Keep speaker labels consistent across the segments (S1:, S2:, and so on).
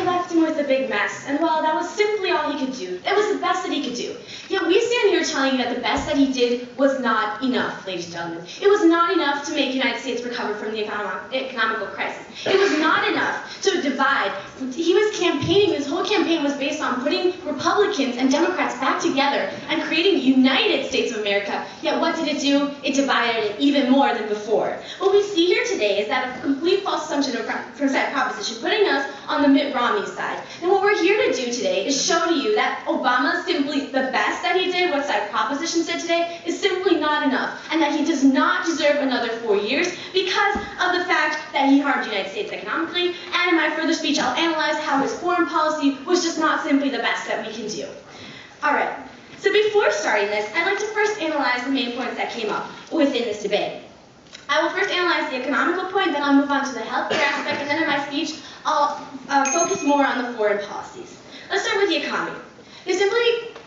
S1: left him with a big mess, and well, that was simply all he could do. It was the best that he could do. Yet we stand here telling you that the best that he did was not enough, ladies and gentlemen. It was not enough to make the United States recover from the economical crisis. It was not enough to divide. He was campaigning, his whole campaign was based on putting Republicans and Democrats back together and creating the United States of America. Yet what did it do? It divided it even more than before. What we see here today is that a complete false assumption from said proposition, putting us on the Mitt Romney side. And what we're here to do today is show to you that Obama simply, the best that he did, what side proposition said today, is simply not enough, and that he does not deserve another 4 years because of the fact that he harmed the United States economically, and in my further speech I'll analyze how his foreign policy was just not simply the best that we can do. Alright, so before starting this, I'd like to first analyze the main points that came up within this debate. I will first analyze the economical point, then I'll move on to the healthcare aspect, and then in my speech I'll focus more on the foreign policies. Let's start with the economy. They simply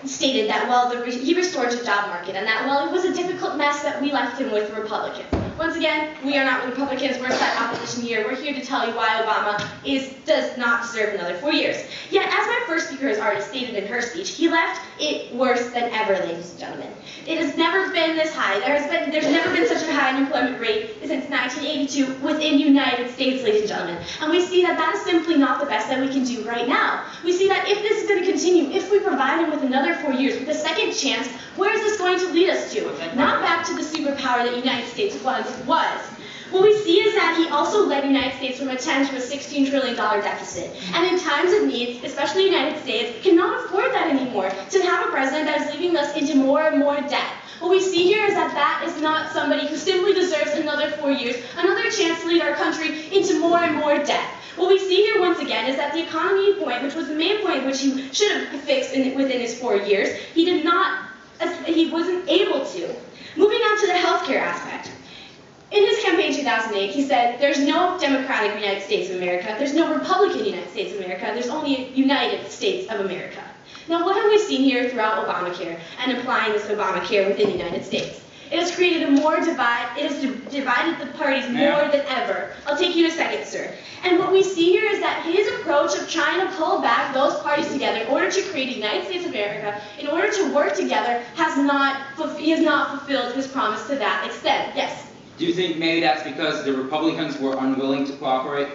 S1: stated that, well, he restored the job market, and that, well, it was a difficult mess that we left him with the Republicans. Once again, we are not Republicans, we're side opposition here. We're here to tell you why Obama does not deserve another 4 years. Yet, as my first speaker has already stated in her speech, he left it worse than ever, ladies and gentlemen. It has never been this high. There's never been such a high unemployment rate since 1982 within the United States, ladies and gentlemen. And we see that that is simply not the best that we can do right now. We see that if this is going to continue, if we provide him with another 4 years, with a second chance, where is this going to lead us to? Not back to the superpower that the United States once was. What we see is that he also led the United States from a $10 to a $16 trillion deficit. And in times of need, especially the United States, cannot afford that anymore, to have a president that is leaving us into more and more debt. What we see here is that that is not somebody who simply deserves another 4 years, another chance to lead our country into more and more debt. What we see here once again is that the economy point, which was the main point which he should have fixed within his 4 years, he wasn't able to. Moving on to the healthcare aspect. In his campaign in 2008, he said, there's no Democratic United States of America, there's no Republican United States of America, there's only a United States of America. Now, what have we seen here throughout Obamacare and applying this Obamacare within the United States? It has created a more divide, it has divided the parties more than ever. I'll take you in a second, sir. And what we see here is that his approach of trying to pull back those parties together in order to create a United States of America, in order to work together, he has not fulfilled his promise to that extent. Yes?
S2: Do you think maybe that's because the Republicans were unwilling to cooperate?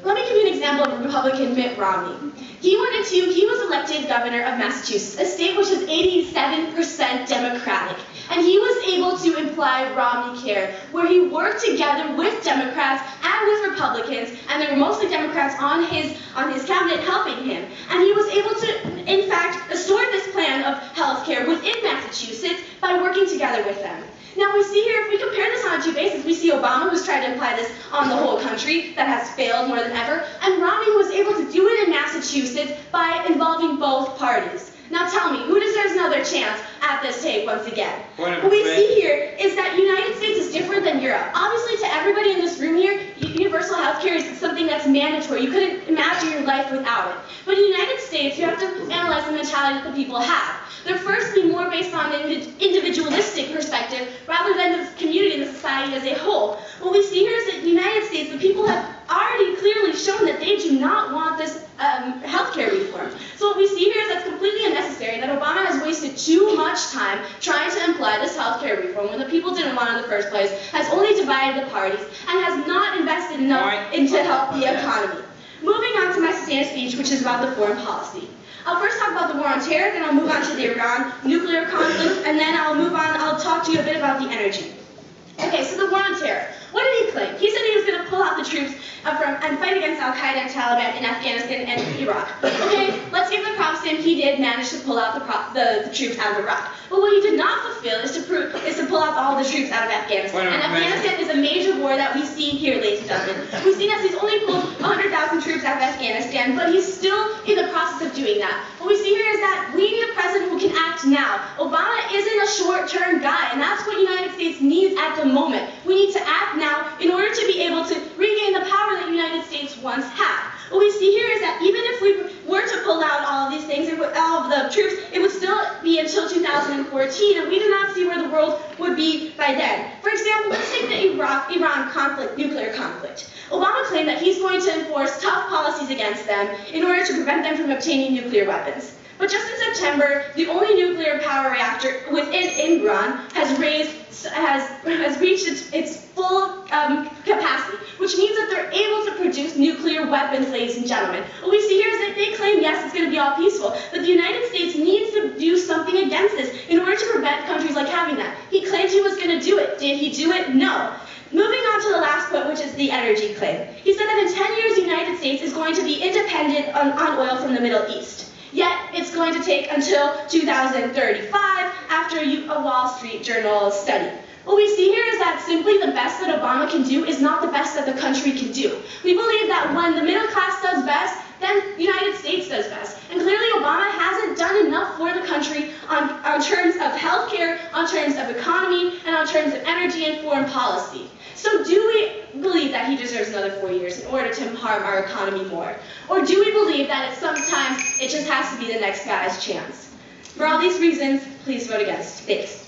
S1: Let me give you an example of Republican Mitt Romney. He was elected governor of Massachusetts, a state which is 87% Democratic. And he was able to imply Romney Care, where he worked together with Democrats and with Republicans, and there were mostly Democrats on his cabinet helping him. And he was able to, in fact, assort this plan of health care within Massachusetts by working together with them. Now we see here, if we compare this on a two basis, we see Obama, who's tried to apply this on the whole country, that has failed more than ever, and Romney was able to do it in Massachusetts by involving both parties. Now tell me, who deserves another chance at this tape once again? What we see here is that the United States is different than Europe. Obviously, to everybody in this room here, universal health care is something that's mandatory. You couldn't imagine your life without it. But in the United States, you have to analyze the mentality that the people have. They're firstly more based on an individualistic perspective rather than the community and the society as a whole. What we see here is that in the United States, the people have already clearly shown that they do not want this healthcare reform. So what we see here is that's completely unnecessary, that Obama has wasted too much time trying to imply this healthcare reform when the people didn't want it in the first place, has only divided the parties, and has not invested enough into help the economy. Moving on to my stand speech, which is about the foreign policy. I'll first talk about the war on terror, then I'll move on to the Iran nuclear conflict, and then I'll talk to you a bit about the energy. Okay, so the war on terror. What did he claim? He said he was going to pull out the troops and fight against Al-Qaeda and Taliban in Afghanistan and Iraq. Okay, let's give the props to him. He did manage to pull out the troops out of Iraq. But what he did not fulfill is to pull out all the troops out of Afghanistan. And Afghanistan is a major war that we see here, ladies and gentlemen. We see that he's only pulled 100,000 troops out of Afghanistan, but he's still in the process of doing that. What we see here is that we need a president who can act now. Obama isn't a short-term guy, and that's what the United States needs at the moment. We need to act now in order to be able to regain the power that the United States once had. What we see here is that even if we were to pull out all of these things, all of the troops, it would still be until 2014, and we do not see where the world would be by then. For example, let's take the Iran conflict, nuclear conflict. Obama claimed that he's going to enforce tough policies against them in order to prevent them from obtaining nuclear weapons. But just in September, the only nuclear power reactor within Iran has reached its full capacity, which means that they're able to produce nuclear weapons, ladies and gentlemen. What we see here is that they claim, yes, it's going to be all peaceful, but the United States needs to do something against this in order to prevent countries like having that. He claimed he was going to do it. Did he do it? No. Moving on to the last point, which is the energy claim. He said that in 10 years, the United States is going to be independent on oil from the Middle East. Yet, it's going to take until 2035 after a Wall Street Journal study. What we see here is that simply the best that Obama can do is not the best that the country can do. We believe that when the middle class does best, then the United States does best. And clearly Obama hasn't done enough for the country on terms of healthcare, on terms of economy, and on terms of energy and foreign policy. So do we believe that he deserves another 4 years in order to harm our economy more? Or do we believe that sometimes it just has to be the next guy's chance? For all these reasons, please vote against. Thanks.